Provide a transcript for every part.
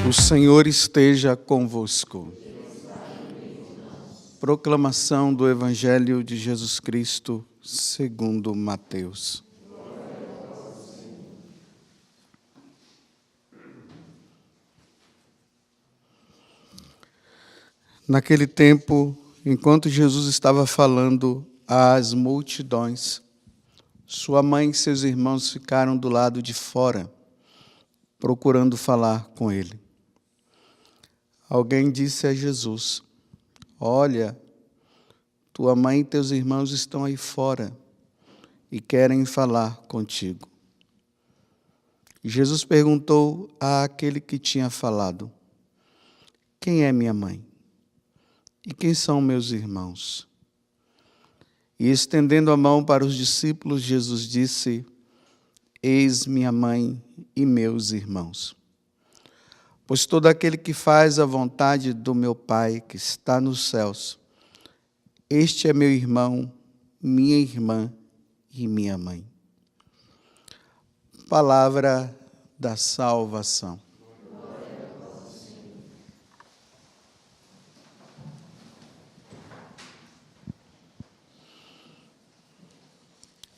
O Senhor esteja convosco. Proclamação do Evangelho de Jesus Cristo, segundo Mateus. Naquele tempo, enquanto Jesus estava falando às multidões, sua mãe e seus irmãos ficaram do lado de fora, procurando falar com ele. Alguém disse a Jesus: "Olha, tua mãe e teus irmãos estão aí fora e querem falar contigo." Jesus perguntou àquele que tinha falado: "Quem é minha mãe? E quem são meus irmãos?" E estendendo a mão para os discípulos, Jesus disse: "Eis minha mãe e meus irmãos. Pois todo aquele que faz a vontade do meu Pai que está nos céus, este é meu irmão, minha irmã e minha mãe." Palavra da salvação.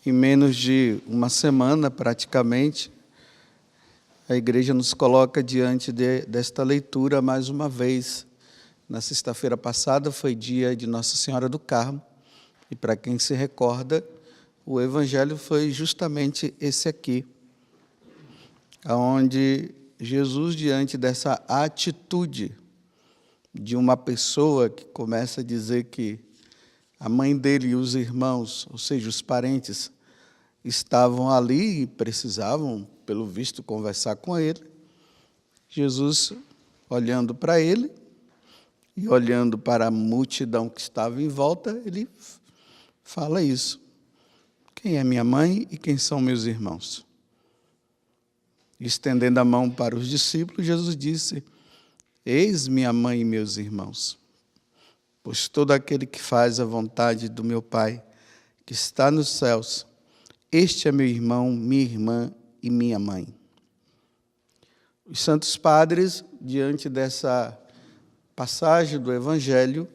Em menos de uma semana, praticamente, a igreja nos coloca diante desta leitura mais uma vez. Na sexta-feira passada foi dia de Nossa Senhora do Carmo, e para quem se recorda, o evangelho foi justamente esse aqui, onde Jesus, diante dessa atitude de uma pessoa que começa a dizer que a mãe dele e os irmãos, ou seja, os parentes, estavam ali e precisavam, pelo visto, conversar com ele. Jesus, olhando para ele e olhando para a multidão que estava em volta, ele fala isso: "Quem é minha mãe e quem são meus irmãos?" Estendendo a mão para os discípulos, Jesus disse: "Eis minha mãe e meus irmãos. Pois todo aquele que faz a vontade do meu Pai, que está nos céus, este é meu irmão, minha irmã e minha mãe." Os santos padres, diante dessa passagem do Evangelho,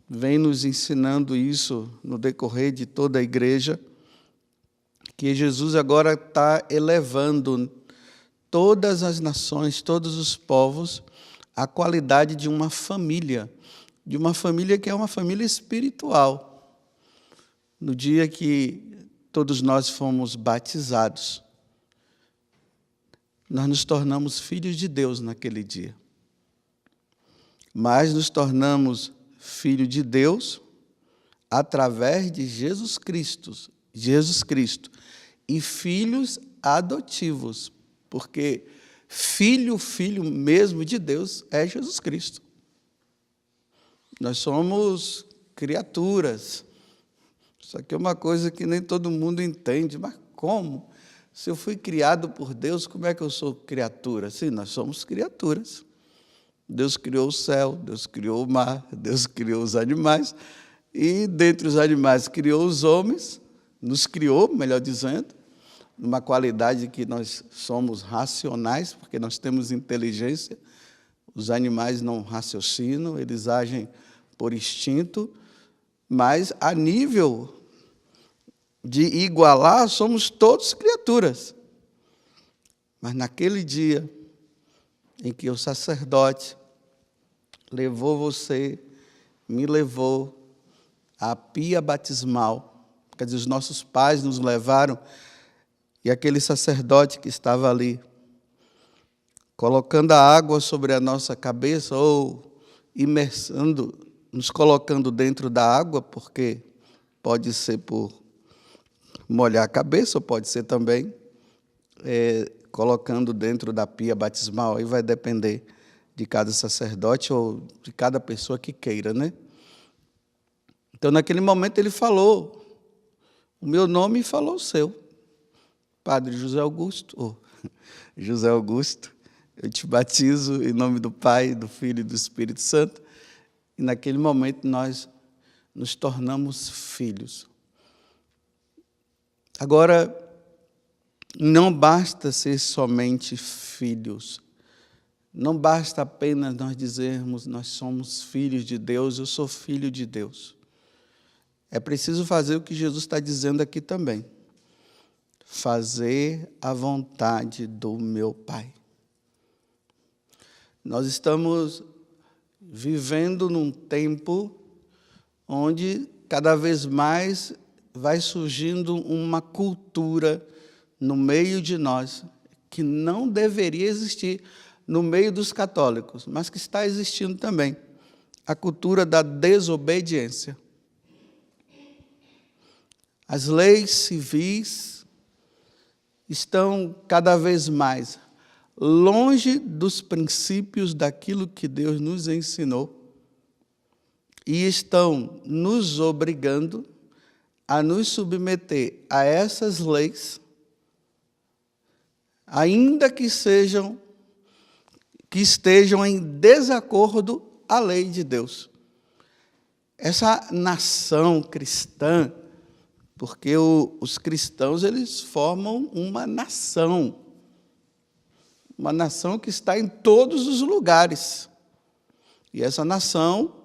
vêm nos ensinando isso no decorrer de toda a igreja, que Jesus agora está elevando todas as nações, todos os povos, à qualidade de uma família que é uma família espiritual. No dia que todos nós fomos batizados, nós nos tornamos filhos de Deus naquele dia. Mas nos tornamos filhos de Deus através de Jesus Cristo, e filhos adotivos, porque filho mesmo de Deus é Jesus Cristo. Nós somos criaturas. Isso aqui é uma coisa que nem todo mundo entende. Mas como? Se eu fui criado por Deus, como é que eu sou criatura? Sim, nós somos criaturas. Deus criou o céu, Deus criou o mar, Deus criou os animais, e dentre os animais criou os homens, nos criou, melhor dizendo, numa qualidade que nós somos racionais, porque nós temos inteligência. Os animais não raciocinam, eles agem por instinto, mas a nível de igualar, somos todos criaturas. Mas naquele dia em que o sacerdote levou você, me levou à pia batismal, quer dizer, os nossos pais nos levaram, e aquele sacerdote que estava ali, colocando a água sobre a nossa cabeça, ou imersando, nos colocando dentro da água, porque pode ser por molhar a cabeça, ou pode ser também colocando dentro da pia batismal. Aí vai depender de cada sacerdote ou de cada pessoa que queira, né? Então, naquele momento, ele falou o meu nome e falou o seu. Padre José Augusto, José Augusto, eu te batizo em nome do Pai, do Filho e do Espírito Santo. E naquele momento nós nos tornamos filhos. Agora, não basta ser somente filhos. Não basta apenas nós dizermos, nós somos filhos de Deus, eu sou filho de Deus. É preciso fazer o que Jesus está dizendo aqui também. Fazer a vontade do meu Pai. Nós estamos vivendo num tempo onde cada vez mais vai surgindo uma cultura no meio de nós que não deveria existir no meio dos católicos, mas que está existindo também. A cultura da desobediência. As leis civis estão cada vez mais longe dos princípios daquilo que Deus nos ensinou e estão nos obrigando a nos submeter a essas leis, ainda que estejam em desacordo à lei de Deus. Essa nação cristã, porque os cristãos eles formam uma nação que está em todos os lugares. E essa nação,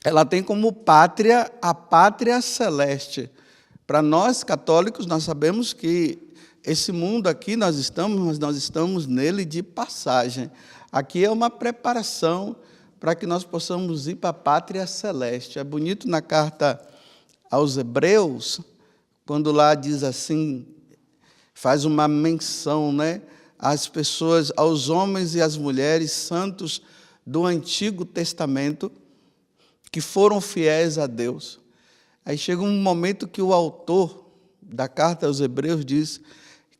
ela tem como pátria a pátria celeste. Para nós católicos, nós sabemos que esse mundo aqui nós estamos, mas nós estamos nele de passagem. Aqui é uma preparação para que nós possamos ir para a pátria celeste. É bonito na carta aos Hebreus, quando lá diz assim, faz uma menção, às pessoas, aos homens e às mulheres santos do Antigo Testamento, que foram fiéis a Deus. Aí chega um momento que o autor da carta aos Hebreus diz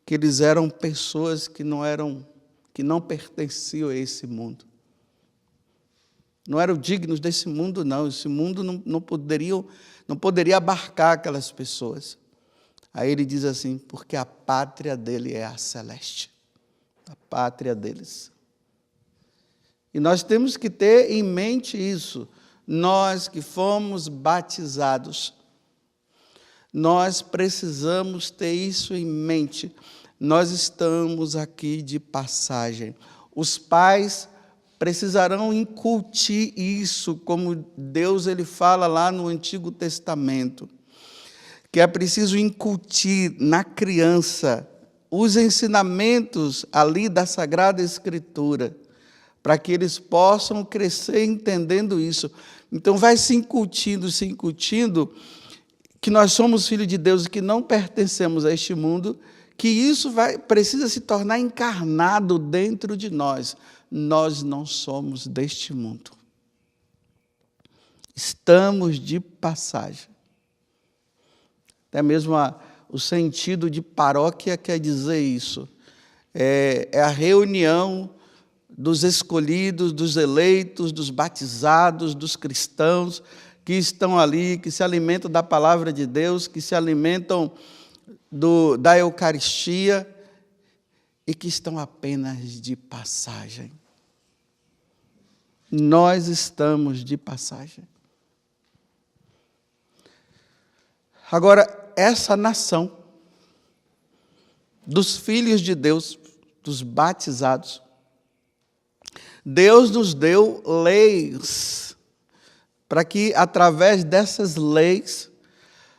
que eles eram pessoas que não pertenciam a esse mundo. Não eram dignos desse mundo, não. Esse mundo não poderia abarcar aquelas pessoas. Aí ele diz assim, porque a pátria dele é a celeste. A pátria deles. E nós temos que ter em mente isso. Nós que fomos batizados, nós precisamos ter isso em mente. Nós estamos aqui de passagem. Os pais precisarão incutir isso, como Deus ele fala lá no Antigo Testamento, que é preciso incutir na criança os ensinamentos ali da Sagrada Escritura, para que eles possam crescer entendendo isso. Então, vai se incutindo, que nós somos filhos de Deus e que não pertencemos a este mundo, que isso precisa se tornar encarnado dentro de nós. Nós não somos deste mundo. Estamos de passagem. Até mesmo o sentido de paróquia quer dizer isso. É a reunião dos escolhidos, dos eleitos, dos batizados, dos cristãos que estão ali, que se alimentam da palavra de Deus, que se alimentam da Eucaristia e que estão apenas de passagem. Nós estamos de passagem. Agora, essa nação dos filhos de Deus, dos batizados, Deus nos deu leis para que, através dessas leis,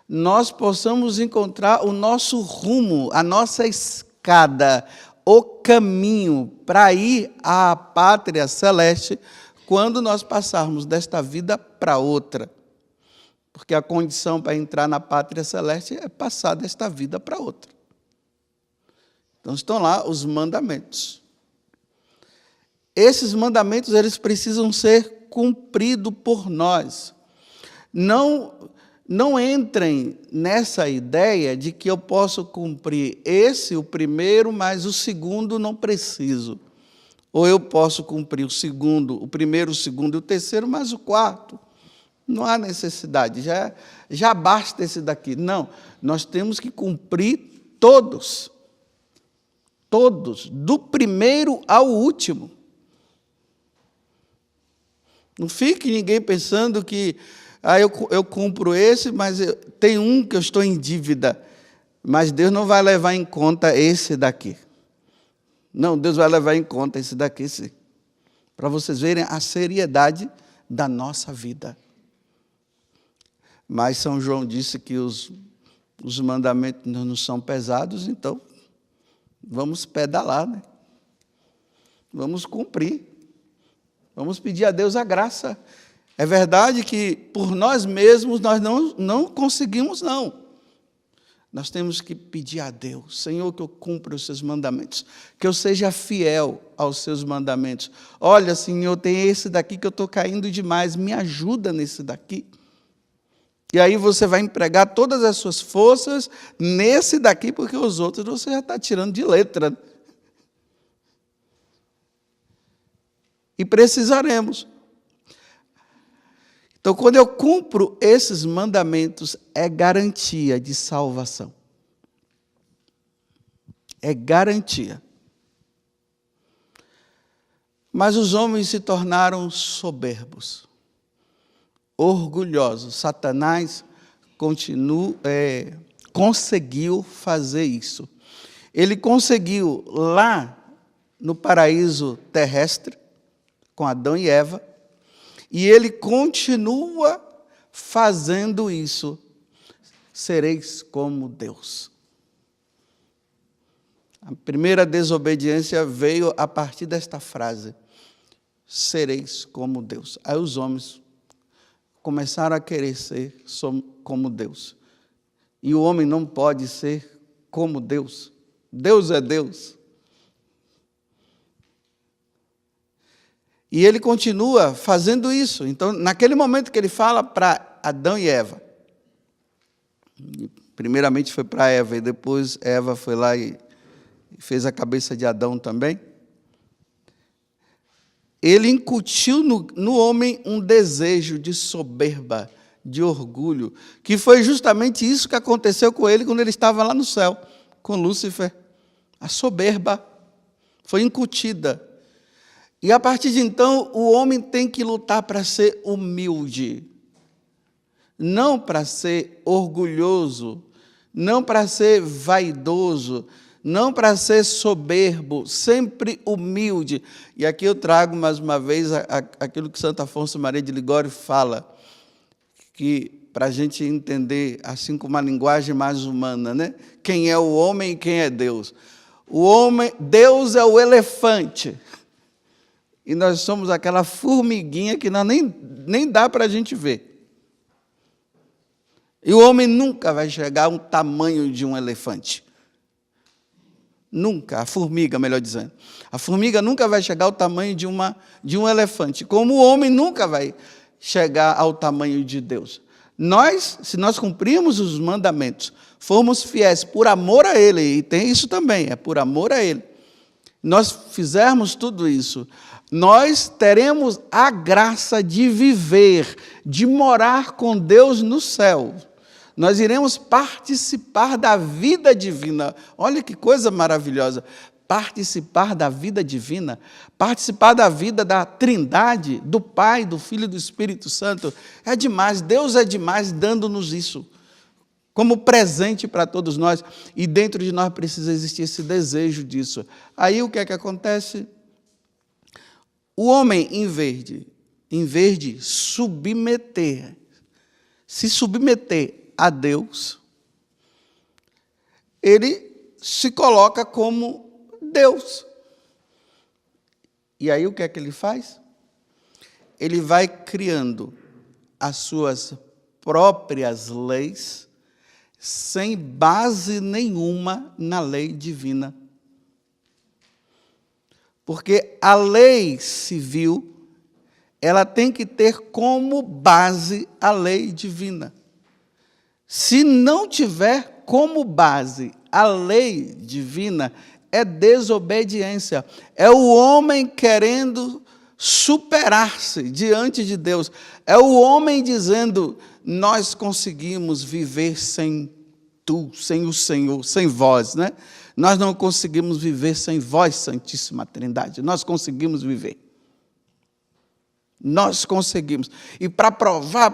nós possamos encontrar o nosso rumo, a nossa escada, o caminho para ir à pátria celeste quando nós passarmos desta vida para outra. Porque a condição para entrar na pátria celeste é passar desta vida para outra. Então estão lá os mandamentos. Esses mandamentos eles precisam ser cumpridos por nós. Não entrem nessa ideia de que eu posso cumprir o primeiro, mas o segundo não preciso. Ou eu posso cumprir o primeiro, o segundo e o terceiro, mas o quarto. Não há necessidade, já basta esse daqui. Não, nós temos que cumprir todos. Todos, do primeiro ao último. Não fique ninguém pensando que eu cumpro esse, mas tem um que eu estou em dívida. Mas Deus não vai levar em conta esse daqui. Não, Deus vai levar em conta esse daqui, sim. Para vocês verem a seriedade da nossa vida. Mas São João disse que os mandamentos não são pesados, então vamos pedalar, né? Vamos cumprir. Vamos pedir a Deus a graça. É verdade que por nós mesmos nós não conseguimos, não. Nós temos que pedir a Deus, Senhor, que eu cumpra os seus mandamentos, que eu seja fiel aos seus mandamentos. Olha, Senhor, tem esse daqui que eu estou caindo demais, me ajuda nesse daqui. E aí você vai empregar todas as suas forças nesse daqui, porque os outros você já está tirando de letra. E precisaremos. Então, quando eu cumpro esses mandamentos, é garantia de salvação. É garantia. Mas os homens se tornaram soberbos, orgulhosos. Satanás conseguiu fazer isso. Ele conseguiu lá no paraíso terrestre, com Adão e Eva, e ele continua fazendo isso. Sereis como Deus. A primeira desobediência veio a partir desta frase. Sereis como Deus. Aí os homens começaram a querer ser como Deus. E o homem não pode ser como Deus. Deus é Deus. E ele continua fazendo isso. Então, naquele momento que ele fala para Adão e Eva, primeiramente foi para Eva, e depois Eva foi lá e fez a cabeça de Adão também, ele incutiu no homem um desejo de soberba, de orgulho, que foi justamente isso que aconteceu com ele quando ele estava lá no céu, com Lúcifer. A soberba foi incutida. E a partir de então, o homem tem que lutar para ser humilde, não para ser orgulhoso, não para ser vaidoso, não para ser soberbo, sempre humilde. E aqui eu trago mais uma vez aquilo que Santo Afonso Maria de Ligório fala, que para a gente entender, assim como uma linguagem mais humana, né? Quem é o homem e quem é Deus. Deus é o elefante. E nós somos aquela formiguinha que nós nem dá para a gente ver. E o homem nunca vai chegar ao tamanho de um elefante. Nunca. A formiga, melhor dizendo. A formiga nunca vai chegar ao tamanho de um elefante. Como o homem nunca vai chegar ao tamanho de Deus. Se nós cumprirmos os mandamentos, formos fiéis por amor a Ele, e tem isso também, é por amor a Ele, nós fizermos tudo isso, nós teremos a graça de viver, de morar com Deus no céu. Nós iremos participar da vida divina. Olha que coisa maravilhosa. Participar da vida divina, participar da vida da Trindade, do Pai, do Filho e do Espírito Santo. É demais, Deus é demais dando-nos isso, como presente para todos nós. E dentro de nós precisa existir esse desejo disso. Aí o que é que acontece? O homem, em vez de se submeter a Deus, ele se coloca como Deus. E aí o que é que ele faz? Ele vai criando as suas próprias leis, sem base nenhuma na lei divina. Porque a lei civil, ela tem que ter como base a lei divina. Se não tiver como base a lei divina, é desobediência. É o homem querendo superar-se diante de Deus. É o homem dizendo, nós conseguimos viver sem tu, sem o Senhor, sem vós, né? Nós não conseguimos viver sem vós, Santíssima Trindade. Nós conseguimos viver. Nós conseguimos. E para provar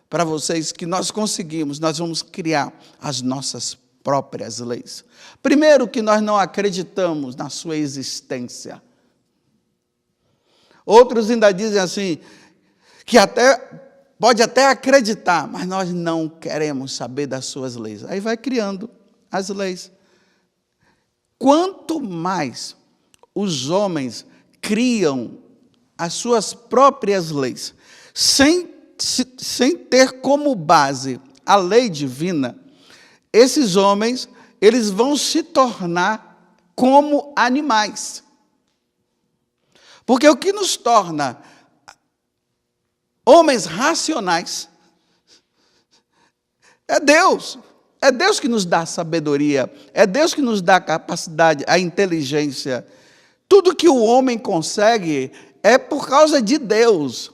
para vocês que nós conseguimos, nós vamos criar as nossas próprias leis. Primeiro, que nós não acreditamos na sua existência. Outros ainda dizem assim, que pode até acreditar, mas nós não queremos saber das suas leis. Aí vai criando as leis. Quanto mais os homens criam as suas próprias leis, sem ter como base a lei divina, esses homens, eles vão se tornar como animais. Porque o que nos torna homens racionais é Deus. É Deus que nos dá a sabedoria, é Deus que nos dá a capacidade, a inteligência. Tudo que o homem consegue é por causa de Deus.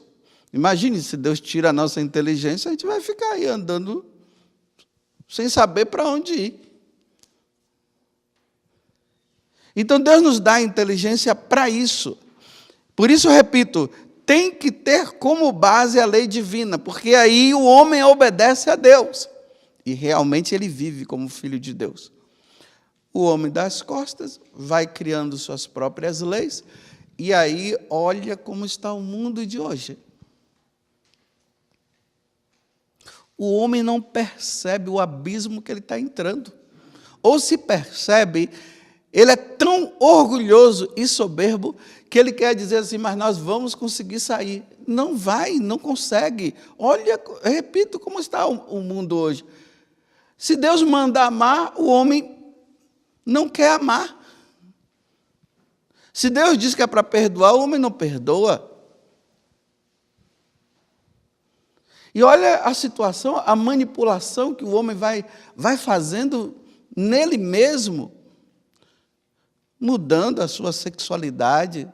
Imagine se Deus tira a nossa inteligência, a gente vai ficar aí andando sem saber para onde ir. Então Deus nos dá a inteligência para isso. Por isso eu repito, tem que ter como base a lei divina, porque aí o homem obedece a Deus. E realmente ele vive como filho de Deus. O homem dá as costas, vai criando suas próprias leis, e aí olha como está o mundo de hoje. O homem não percebe o abismo que ele está entrando. Ou se percebe, ele é tão orgulhoso e soberbo que ele quer dizer assim, mas nós vamos conseguir sair. Não vai, não consegue. Olha, repito como está o mundo hoje. Se Deus manda amar, o homem não quer amar. Se Deus diz que é para perdoar, o homem não perdoa. E olha a situação, a manipulação que o homem vai fazendo nele mesmo, mudando a sua sexualidade,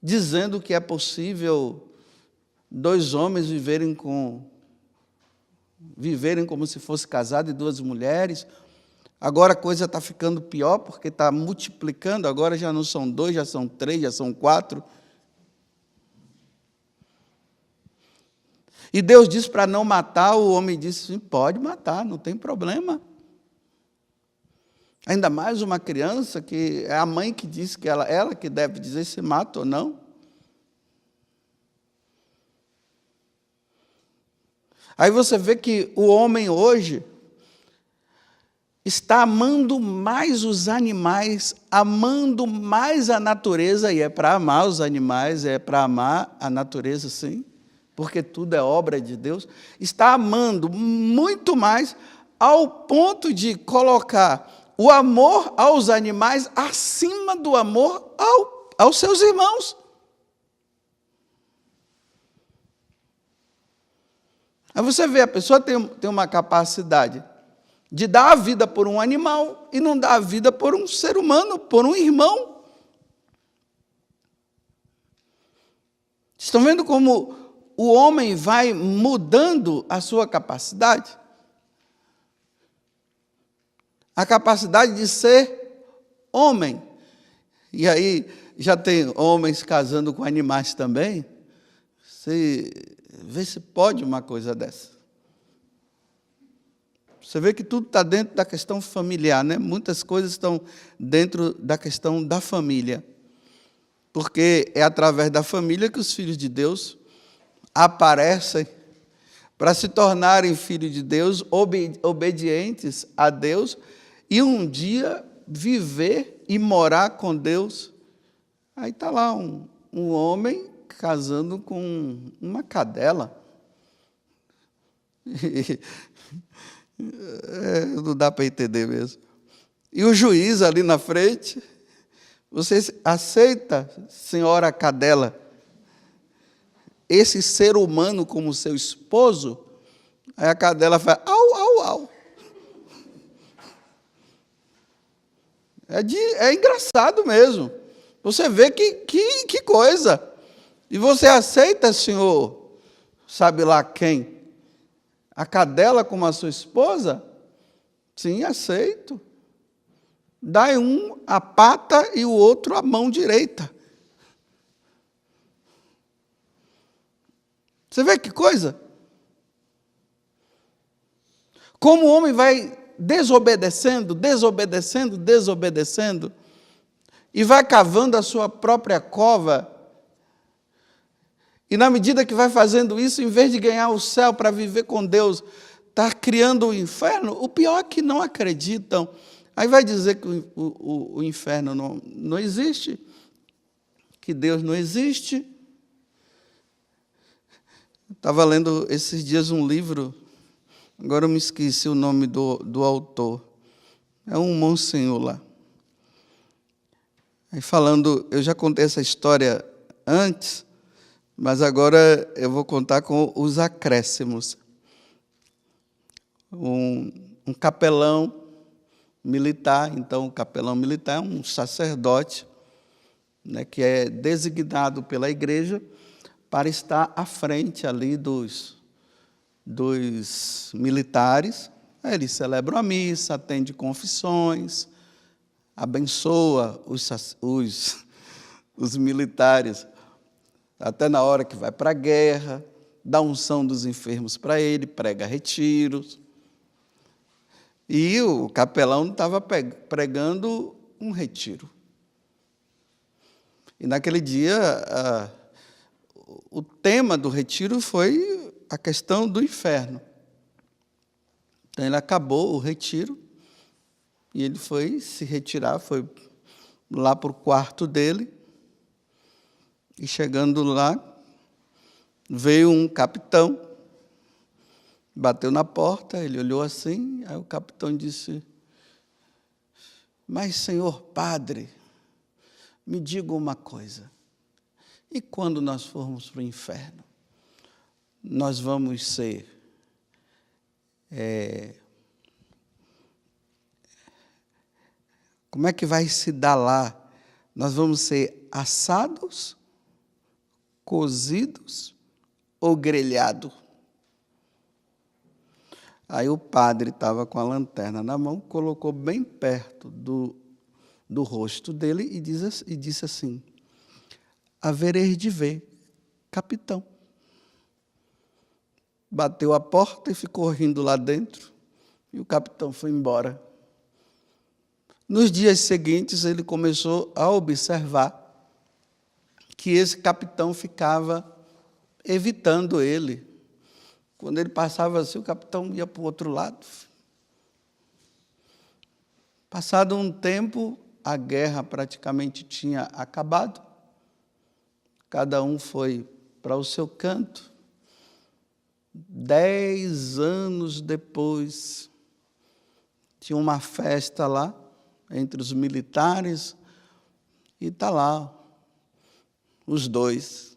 dizendo que é possível dois homens viverem como se fosse casado e duas mulheres. Agora a coisa está ficando pior, porque está multiplicando, agora já não são dois, já são três, já são quatro. E Deus disse para não matar, o homem disse, sim, pode matar, não tem problema. Ainda mais uma criança, que é a mãe que diz que ela que deve dizer se mata ou não. Aí você vê que o homem hoje está amando mais os animais, amando mais a natureza, e é para amar os animais, é para amar a natureza, sim, porque tudo é obra de Deus, está amando muito mais, ao ponto de colocar o amor aos animais acima do amor aos seus irmãos. Aí você vê, a pessoa tem uma capacidade de dar a vida por um animal e não dar a vida por um ser humano, por um irmão. Estão vendo como o homem vai mudando a sua capacidade? A capacidade de ser homem. E aí já tem homens casando com animais também. Você vê se pode uma coisa dessa. Você vê que tudo está dentro da questão familiar, né? Muitas coisas estão dentro da questão da família. Porque é através da família que os filhos de Deus aparecem para se tornarem filhos de Deus, obedientes a Deus, e um dia viver e morar com Deus. Aí está lá um homem casando com uma cadela. Não dá para entender mesmo. E o juiz ali na frente, você aceita, senhora cadela, esse ser humano como seu esposo? Aí a cadela fala, au, au, au. É engraçado mesmo. Você vê que coisa. E você aceita, senhor, sabe lá quem? A cadela como a sua esposa? Sim, aceito. Dai um a pata e o outro a mão direita. Você vê que coisa? como o homem vai desobedecendo, e vai cavando a sua própria cova, e na medida que vai fazendo isso, em vez de ganhar o céu para viver com Deus, está criando o inferno. O pior é que não acreditam. Aí vai dizer que o inferno não existe, que Deus não existe. Estava lendo esses dias um livro, agora eu me esqueci o nome do autor. É um monsenhor lá. Aí falando, eu já contei essa história antes, mas agora eu vou contar com os acréscimos. Um capelão militar, então o capelão militar é um sacerdote, né, que é designado pela igreja para estar à frente ali dos militares. Aí ele celebra a missa, atende confissões, abençoa os militares até na hora que vai para a guerra, dá unção dos enfermos para ele, prega retiros. E o capelão estava pregando um retiro. E naquele dia, o tema do retiro foi a questão do inferno. Então ele acabou o retiro e ele foi se retirar, foi lá para o quarto dele. E chegando lá, veio um capitão, bateu na porta, ele olhou assim, aí o capitão disse: mas, senhor padre, me diga uma coisa, e quando nós formos para o inferno, nós vamos ser como é que vai se dar lá? Nós vamos ser assados, cozidos ou grelhados? Aí o padre estava com a lanterna na mão, colocou bem perto do rosto dele e disse assim: havereis de ver, capitão. Bateu a porta e ficou rindo lá dentro, e o capitão foi embora. Nos dias seguintes, ele começou a observar que esse capitão ficava evitando ele. Quando ele passava assim, o capitão ia para o outro lado. Passado um tempo, a guerra praticamente tinha acabado. Cada um foi para o seu canto. 10 anos depois, tinha uma festa lá, entre os militares, e está lá os dois.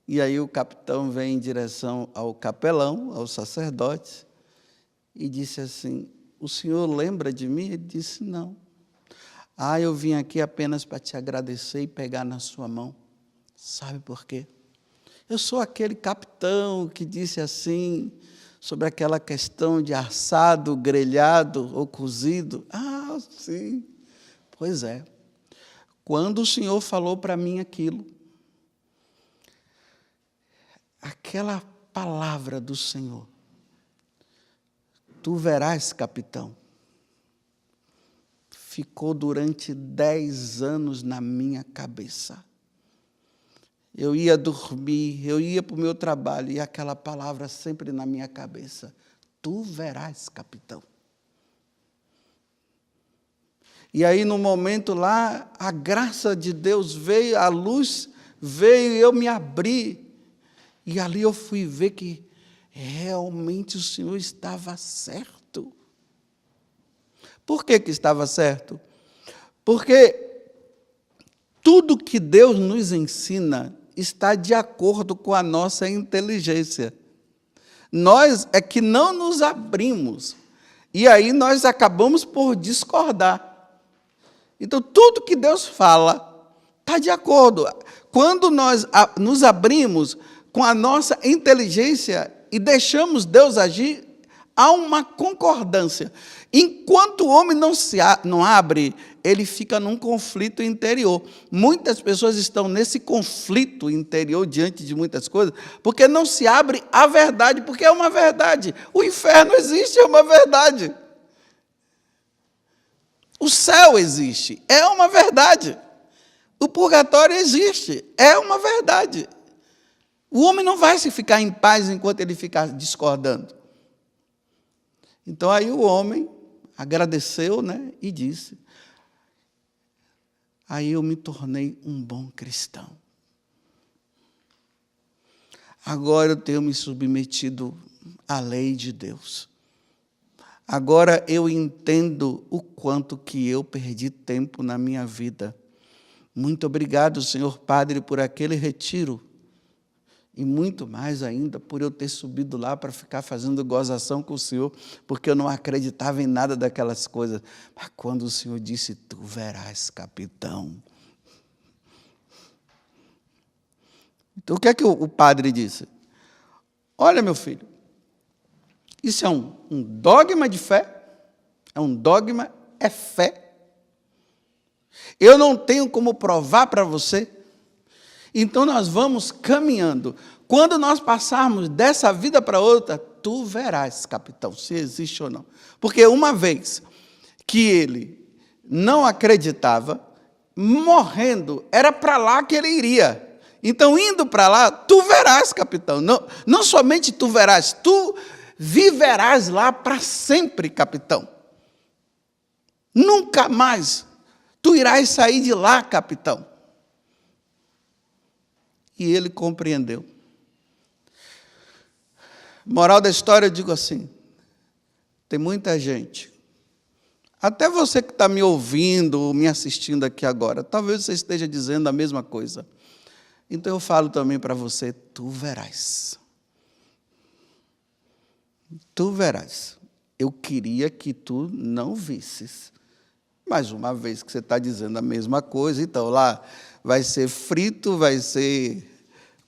E aí o capitão vem em direção ao capelão, ao sacerdote, e disse assim: o senhor lembra de mim? Ele disse: não. Ah, eu vim aqui apenas para te agradecer e pegar na sua mão. Sabe por quê? Eu sou aquele capitão que disse assim, sobre aquela questão de assado, grelhado ou cozido. Ah, sim. Pois é. Quando o senhor falou para mim aquilo, aquela palavra do Senhor, tu verás, capitão, ficou durante 10 anos na minha cabeça. Eu ia dormir, eu ia para o meu trabalho, e aquela palavra sempre na minha cabeça: tu verás, capitão. E aí, no momento lá, a graça de Deus veio, a luz veio, e eu me abri. E ali eu fui ver que realmente o Senhor estava certo. Por que estava certo? Porque tudo que Deus nos ensina está de acordo com a nossa inteligência. Nós é que não nos abrimos. E aí nós acabamos por discordar. Então, tudo que Deus fala está de acordo. Quando nós nos abrimos com a nossa inteligência e deixamos Deus agir, Há uma concordância. Enquanto o homem não abre, ele fica num conflito interior. Muitas pessoas estão nesse conflito interior diante de muitas coisas, porque não se abre a verdade, porque é uma verdade. O inferno existe, é uma verdade. O céu existe, é uma verdade. O purgatório existe, é uma verdade. O homem não vai se ficar em paz enquanto ele ficar discordando. Então aí o homem agradeceu, né, e disse: aí eu me tornei um bom cristão. Agora eu tenho me submetido à lei de Deus. Agora eu entendo o quanto que eu perdi tempo na minha vida. Muito obrigado, Senhor Padre, por aquele retiro. E muito mais ainda por eu ter subido lá para ficar fazendo gozação com o Senhor, porque eu não acreditava em nada daquelas coisas. Mas quando o Senhor disse: tu verás, capitão. Então o que é que o padre disse? Olha, meu filho, isso é um dogma de fé, é um dogma, é fé. Eu não tenho como provar para você. Então nós vamos caminhando. Quando nós passarmos dessa vida para outra, tu verás, capitão, se existe ou não. Porque uma vez que ele não acreditava, morrendo, era para lá que ele iria. Então, indo para lá, tu verás, capitão. Não somente tu verás, tu viverás lá para sempre, capitão. Nunca mais tu irás sair de lá, capitão. E ele compreendeu. Moral da história, eu digo assim, tem muita gente, até você que está me ouvindo, me assistindo aqui agora, talvez você esteja dizendo a mesma coisa. Então eu falo também para você: tu verás. Tu verás. Eu queria que tu não visses. Mas uma vez que você está dizendo a mesma coisa, então lá vai ser frito, vai ser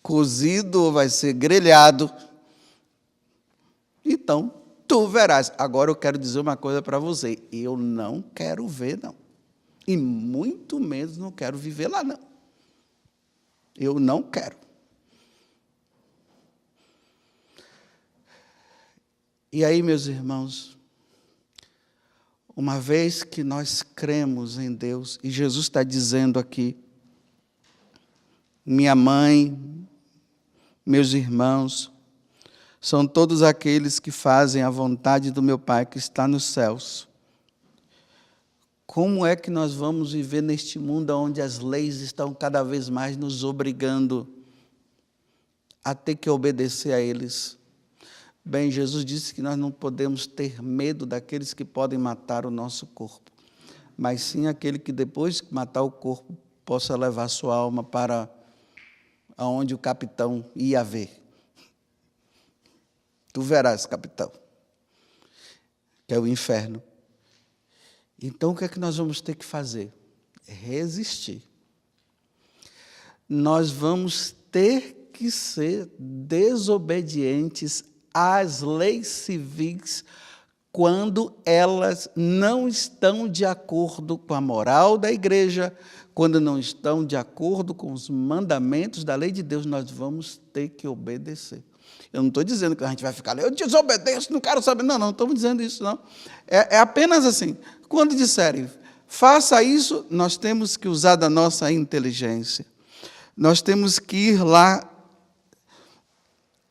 cozido, vai ser grelhado. Então, tu verás. Agora eu quero dizer uma coisa para você. Eu não quero ver, não. E muito menos não quero viver lá, não. Eu não quero. E aí, meus irmãos, uma vez que nós cremos em Deus, e Jesus está dizendo aqui: minha mãe, meus irmãos, são todos aqueles que fazem a vontade do meu Pai que está nos céus. Como é que nós vamos viver neste mundo onde as leis estão cada vez mais nos obrigando a ter que obedecer a eles? Bem, Jesus disse que nós não podemos ter medo daqueles que podem matar o nosso corpo, mas sim aquele que depois de matar o corpo possa levar sua alma para aonde o capitão ia ver. Tu verás, capitão, que é o inferno. Então, o que é que nós vamos ter que fazer? Resistir. Nós vamos ter que ser desobedientes às leis civis quando elas não estão de acordo com a moral da igreja, quando não estão de acordo com os mandamentos da lei de Deus, nós vamos ter que obedecer. Eu não estou dizendo que a gente vai ficar lá, eu desobedeço, não quero saber. Não estamos dizendo isso, não. É apenas assim, quando disserem, faça isso, nós temos que usar da nossa inteligência. Nós temos que ir lá,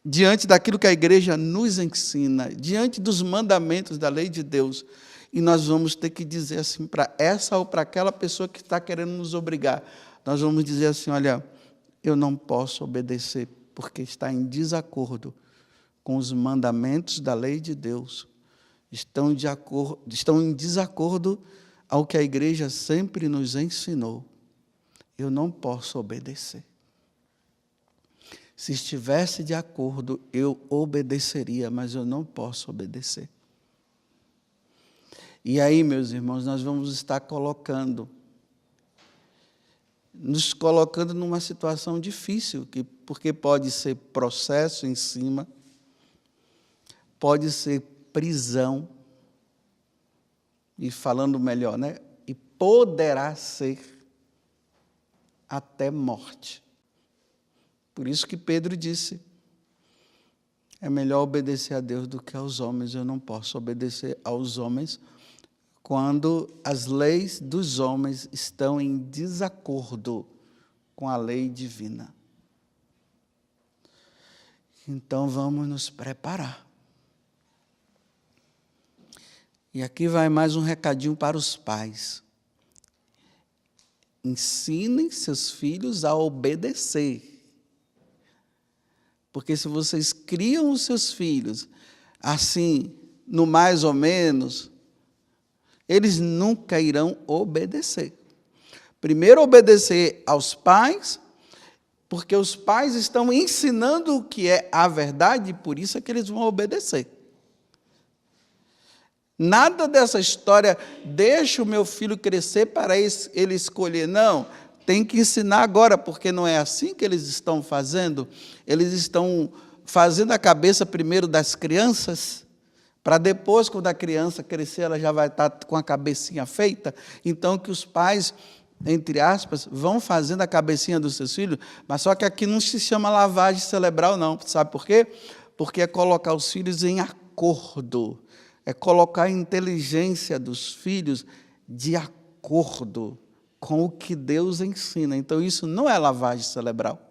diante daquilo que a igreja nos ensina, diante dos mandamentos da lei de Deus, e nós vamos ter que dizer assim, para essa ou para aquela pessoa que está querendo nos obrigar, nós vamos dizer assim: olha, eu não posso obedecer, porque está em desacordo com os mandamentos da lei de Deus, estão em desacordo ao que a igreja sempre nos ensinou. Eu não posso obedecer. Se estivesse de acordo, eu obedeceria, mas eu não posso obedecer. E aí, meus irmãos, nós vamos estar nos colocando numa situação difícil, porque pode ser processo em cima, pode ser prisão, e falando melhor, né? E poderá ser até morte. Por isso que Pedro disse, é melhor obedecer a Deus do que aos homens. Eu não posso obedecer aos homens quando as leis dos homens estão em desacordo com a lei divina. Então vamos nos preparar. E aqui vai mais um recadinho para os pais. Ensinem seus filhos a obedecer. Porque se vocês criam os seus filhos assim, no mais ou menos, eles nunca irão obedecer. Primeiro obedecer aos pais, porque os pais estão ensinando o que é a verdade, e por isso é que eles vão obedecer. Nada dessa história, deixa o meu filho crescer para ele escolher. Não, tem que ensinar agora, porque não é assim que eles estão fazendo. Eles estão fazendo a cabeça primeiro das crianças, para depois, quando a criança crescer, ela já vai estar com a cabecinha feita. Então, que os pais, entre aspas, vão fazendo a cabecinha dos seus filhos, mas só que aqui não se chama lavagem cerebral, não. Sabe por quê? Porque é colocar os filhos em acordo. É colocar a inteligência dos filhos de acordo com o que Deus ensina. Então, isso não é lavagem cerebral.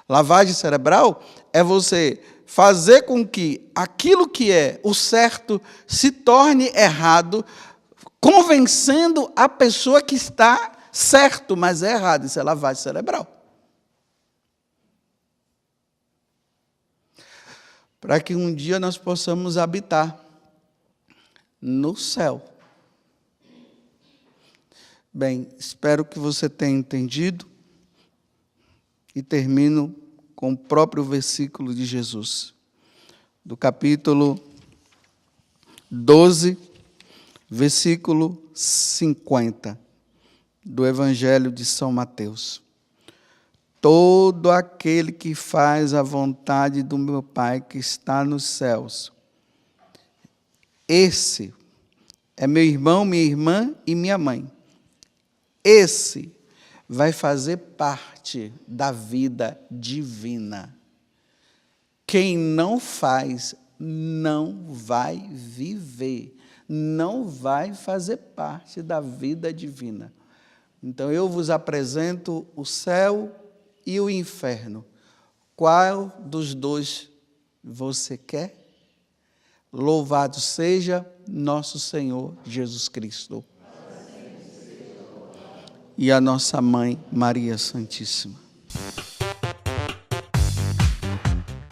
Lavagem cerebral é você fazer com que aquilo que é o certo se torne errado, convencendo a pessoa que está certo, mas é errado. Isso é lavagem cerebral. Para que um dia nós possamos habitar no céu. Bem, espero que você tenha entendido e termino com o próprio versículo de Jesus, do capítulo 12, versículo 50, do Evangelho de São Mateus. Todo aquele que faz a vontade do meu Pai que está nos céus, esse é meu irmão, minha irmã e minha mãe. Esse vai fazer parte da vida divina. Quem não faz, não vai viver, não vai fazer parte da vida divina. Então, eu vos apresento o céu e o inferno. Qual dos dois você quer? Louvado seja nosso Senhor Jesus Cristo. E a nossa Mãe Maria Santíssima.